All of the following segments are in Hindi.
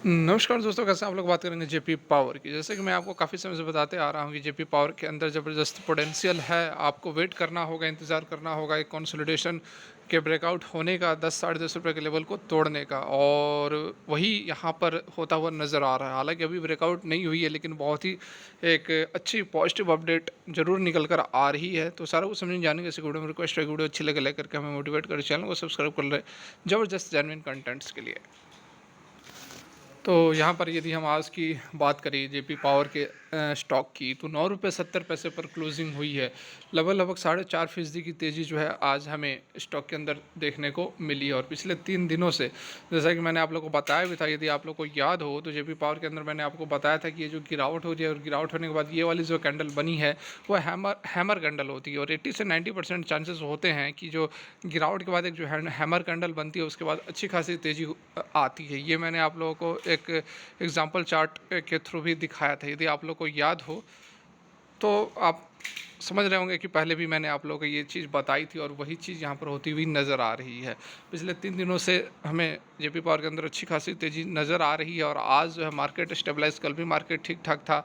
नमस्कार दोस्तों, कैसे हैं आप लोग। बात करेंगे जेपी पावर की। जैसे कि मैं आपको काफ़ी समय से बताते आ रहा हूँ कि जेपी पावर के अंदर ज़बरदस्त पोटेंशियल है। आपको वेट करना होगा, इंतज़ार करना होगा एक कंसोलिडेशन के ब्रेकआउट होने का, 10 साढ़े 10 रुपये के लेवल को तोड़ने का, और वही यहाँ पर होता हुआ नज़र आ रहा है। हालांकि अभी ब्रेकआउट नहीं हुई है, लेकिन बहुत ही एक अच्छी पॉजिटिव अपडेट जरूर निकल कर आ रही है। तो सारा कुछ समझने जानेंगे इस वीडियो में। रिक्वेस्ट है, वीडियो अच्छी लगे लाइक करके हमें मोटिवेट करें, चैनल को सब्सक्राइब कर ले ज़बरदस्त जेन्युइन कंटेंट्स के लिए। तो यहाँ पर यदि हम आज की बात करें जेपी पावर के स्टॉक की, तो 9 रुपये 70 पैसे पर क्लोजिंग हुई है। लगभग 4.5% की तेज़ी जो है आज हमें स्टॉक के अंदर देखने को मिली है। और पिछले 3 दिनों से, जैसा कि मैंने आप लोगों को बताया भी था, यदि आप लोग को याद हो तो जेपी पावर के अंदर मैंने आपको बताया था कि ये जो गिरावट हो रही है, और गिरावट होने के बाद ये वाली जो कैंडल बनी है वो हैमर कैंडल होती है। और 80 से 90% चांसेस होते हैं कि जो गिरावट के बाद एक जो हैमर कैंडल बनती है, उसके बाद अच्छी खासी तेज़ी आती है। ये मैंने आप लोगों को एक एग्जांपल चार्ट के थ्रू भी दिखाया था। यदि आप लोग को याद हो तो आप समझ रहे होंगे कि पहले भी मैंने आप लोगों को ये चीज़ बताई थी, और वही चीज़ यहाँ पर होती हुई नज़र आ रही है। पिछले 3 दिनों से हमें जेपी पावर के अंदर अच्छी खासी तेज़ी नज़र आ रही है। और आज जो है मार्केट स्टेबलाइज, कल भी मार्केट ठीक ठाक था।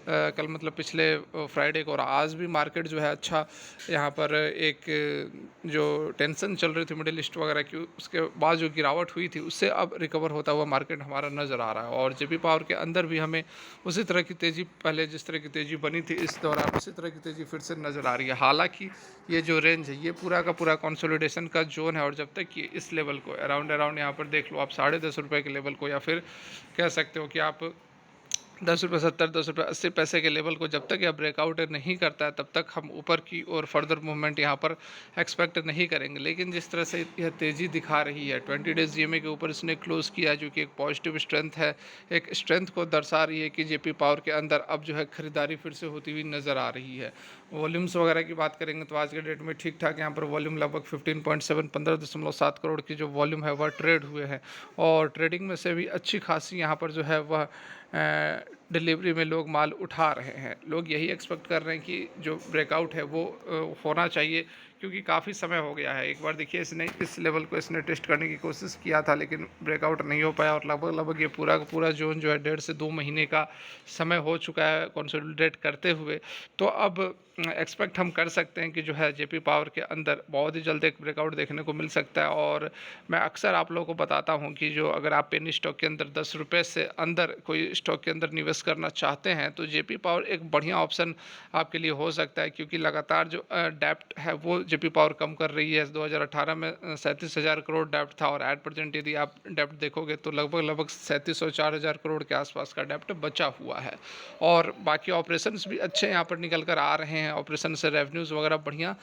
कल मतलब पिछले फ्राइडे को, और आज भी मार्केट जो है अच्छा। यहाँ पर एक जो टेंशन चल रही थी मिडिल ईस्ट वगैरह की, उसके बाद जो गिरावट हुई थी, उससे अब रिकवर होता हुआ मार्केट हमारा नज़र आ रहा है। और जेपी पावर के अंदर भी हमें उसी तरह की तेज़ी, पहले जिस तरह की तेज़ी बनी थी इस दौरान, उसी तरह की तेज़ी फिर से नज़र आ रही है। हालांकि ये जो रेंज है, ये पूरा का पूरा कंसोलिडेशन का जोन है। और जब तक ये इस लेवल को अराउंड यहाँ पर देख लो आप, 10.5 रुपये के लेवल को, या फिर कह सकते हो कि आप 10 रुपये 70, 10 रुपये 80 पैसे के लेवल को जब तक यह ब्रेकआउट नहीं करता है, तब तक हम ऊपर की और फर्दर मूवमेंट यहाँ पर एक्सपेक्ट नहीं करेंगे। लेकिन जिस तरह से यह तेज़ी दिखा रही है, 20 डेज जीएमए के ऊपर इसने क्लोज किया, जो कि एक पॉजिटिव स्ट्रेंथ है, एक स्ट्रेंथ को दर्शा रही है कि जेपी पावर के अंदर अब जो है खरीदारी फिर से होती हुई नज़र आ रही है। वॉल्यूम्स वगैरह की बात करेंगे तो आज के डेट में ठीक ठाक यहाँ पर वॉल्यूम लगभग 15.7, 15.7 करोड़ की जो वॉल्यूम है वह ट्रेड हुए हैं। और ट्रेडिंग में से भी अच्छी खासी यहाँ पर जो है वह डिलीवरी में लोग माल उठा रहे हैं। लोग यही एक्सपेक्ट कर रहे हैं कि जो ब्रेकआउट है वो होना चाहिए, क्योंकि काफ़ी समय हो गया है। एक बार देखिए, इसने इस लेवल को इसने टेस्ट करने की कोशिश किया था, लेकिन ब्रेकआउट नहीं हो पाया। और लगभग ये पूरा का पूरा जोन जो है 1.5 से 2 महीने का समय हो चुका है कंसोलिडेट करते हुए। तो अब एक्सपेक्ट हम कर सकते हैं कि जो है जेपी पावर के अंदर बहुत ही जल्द एक ब्रेकआउट देखने को मिल सकता है। और मैं अक्सर आप लोगों को बताता हूं कि जो अगर आप पेनी स्टॉक के अंदर 10 रुपये से अंदर कोई स्टॉक के अंदर निवेश करना चाहते हैं, तो जेपी पावर एक बढ़िया ऑप्शन आपके लिए हो सकता है। क्योंकि लगातार जो डेप्ट है वो जेपी पावर कम कर रही है। 2018 में 37,000 करोड़ डेप्ट था, और एट प्रेजेंट यदि आप डेप्ट देखोगे तो लगभग 3704,000 करोड़ के आसपास का डेप्ट बचा हुआ है। और बाकी ऑपरेशंस भी अच्छे यहाँ पर निकल कर आ रहे हैं। ऑपरेशन से रेवेन्यूज़ वगैरह बढ़िया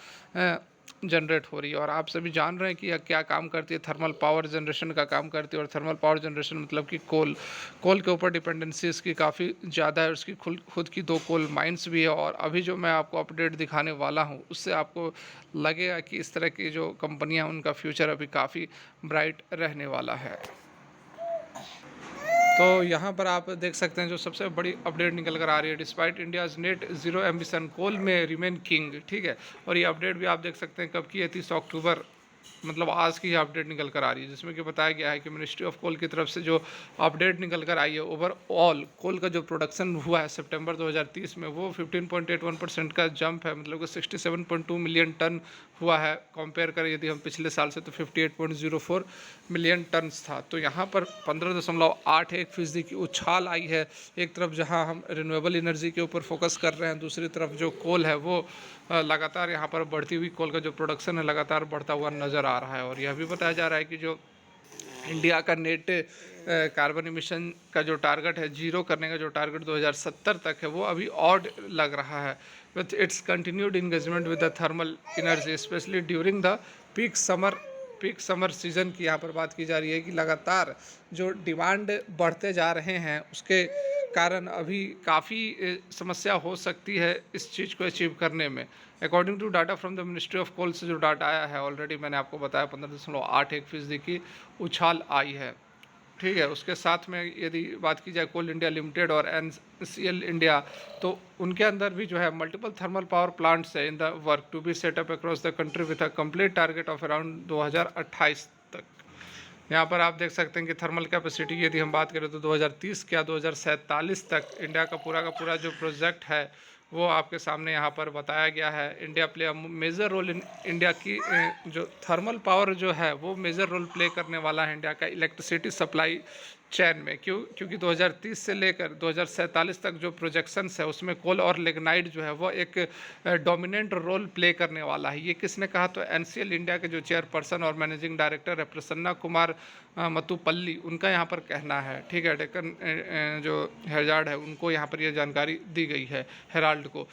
जनरेट हो रही है। और आप सभी जान रहे हैं कि यह क्या काम करती है। थर्मल पावर जनरेशन का काम करती है। और थर्मल पावर जनरेशन मतलब कि कोल के ऊपर डिपेंडेंसी इसकी काफ़ी ज़्यादा है। उसकी खुद की 2 कोल माइंस भी है। और अभी जो मैं आपको अपडेट दिखाने वाला हूँ, उससे आपको लगेगा कि इस तरह की जो कंपनियाँ, उनका फ्यूचर अभी काफ़ी ब्राइट रहने वाला है। तो यहाँ पर आप देख सकते हैं जो सबसे बड़ी अपडेट निकल कर आ रही है, despite India's net zero ambition coal में रिमेन किंग। ठीक है, और ये अपडेट भी आप देख सकते हैं कब की है, 30 अक्टूबर, मतलब आज की अपडेट निकल कर आ रही है, जिसमें कि बताया गया है कि मिनिस्ट्री ऑफ कोल की तरफ से जो अपडेट निकल कर आई है, ओवरऑल कोल का जो प्रोडक्शन हुआ है सितंबर 2030 में, वो 15.81% का जंप है। मतलब कि 67.2 मिलियन टन हुआ है। कंपेयर करें यदि हम पिछले साल से, तो 58.04 मिलियन टन था। तो यहाँ पर 15.81% की उछाल आई है। एक तरफ जहाँ हम रिन्यूएबल एनर्जी के ऊपर फोकस कर रहे हैं, दूसरी तरफ जो कोल है वो लगातार यहाँ पर बढ़ती हुई कोल का जो प्रोडक्शन है लगातार बढ़ता हुआ नज़र आ रहा है। और यह भी बताया जा रहा है कि जो इंडिया का नेट कार्बन इमिशन का जो टारगेट है, जीरो करने का जो टारगेट 2070 तक है, वो अभी ऑड लग रहा है। With its continued engagement with the thermal energy specially during the peak summer season की यहाँ पर बात की जा रही है कि लगातार जो डिमांड बढ़ते जा रहे हैं, उसके कारण अभी काफ़ी समस्या हो सकती है इस चीज़ को अचीव करने में। According to data from the ministry of coal से जो डाटा आया है, ऑलरेडी मैंने आपको बताया 15.81% की उछाल आई है। ठीक है, उसके साथ में यदि बात की जाए कोल इंडिया लिमिटेड और एनसीएल इंडिया, तो उनके अंदर भी जो है मल्टीपल थर्मल पावर प्लांट्स है in the work to be set up across the country with a complete target of around 2028 तक। यहाँ पर आप देख सकते हैं कि थर्मल कैपेसिटी की यदि हम बात करें तो 2030 या 2047 तक इंडिया का पूरा जो प्रोजेक्ट है वो आपके सामने यहाँ पर बताया गया है। India play a major role in India की जो थर्मल पावर जो है वो मेजर रोल प्ले करने वाला है इंडिया का इलेक्ट्रिसिटी सप्लाई चैन में। क्योंकि 2030 से लेकर 2047 तक जो प्रोजेक्शंस है उसमें कोल और लिग्नाइट जो है वो एक डोमिनेंट रोल प्ले करने वाला है। ये किसने कहा? तो एनसीएल इंडिया के जो चेयरपर्सन और मैनेजिंग डायरेक्टर है प्रसन्ना कुमार मतुपल्ली, उनका यहाँ पर कहना है। ठीक है, डेक्कन जो हेजार्ड है उनको यहाँ पर ये जानकारी दी गई है, हेराल्ड को।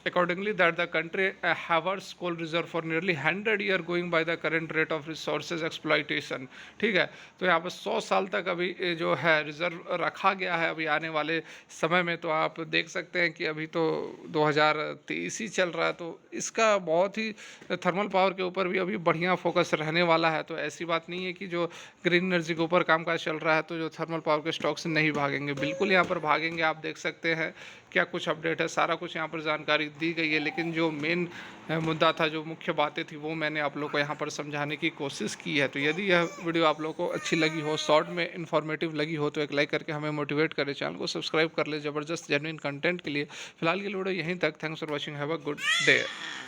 Accordingly, that the country havers coal reserve for nearly 100 year going by the current rate of resources exploitation। ठीक है, तो यहाँ पर 100 साल तक अभी जो है रिजर्व रखा गया है अभी आने वाले समय में। तो आप देख सकते हैं कि अभी तो 2023 ही चल रहा है, तो इसका बहुत ही थर्मल पावर के ऊपर भी अभी बढ़िया फोकस रहने वाला है। तो ऐसी बात नहीं है कि जो ग्रीन एनर्जी के ऊपर कामकाज चल रहा है तो जो थर्मल पावर के स्टॉक्स नहीं भागेंगे, बिल्कुल यहाँ पर भागेंगे। आप देख सकते हैं क्या कुछ अपडेट है, सारा कुछ यहाँ पर जानकारी दी गई है। लेकिन जो मेन मुद्दा था, जो मुख्य बातें थी, वो मैंने आप लोग को यहाँ पर समझाने की कोशिश की है। तो यदि यह वीडियो आप लोग को अच्छी लगी हो, शॉर्ट में इन्फॉर्मेटिव लगी हो, तो एक लाइक करके हमें मोटिवेट करें, चैनल को सब्सक्राइब कर ले ज़बरदस्त जेन्युइन कंटेंट के लिए। फिलहाल के लिए वीडियो यहीं तक। Thanks for watching, have a good day.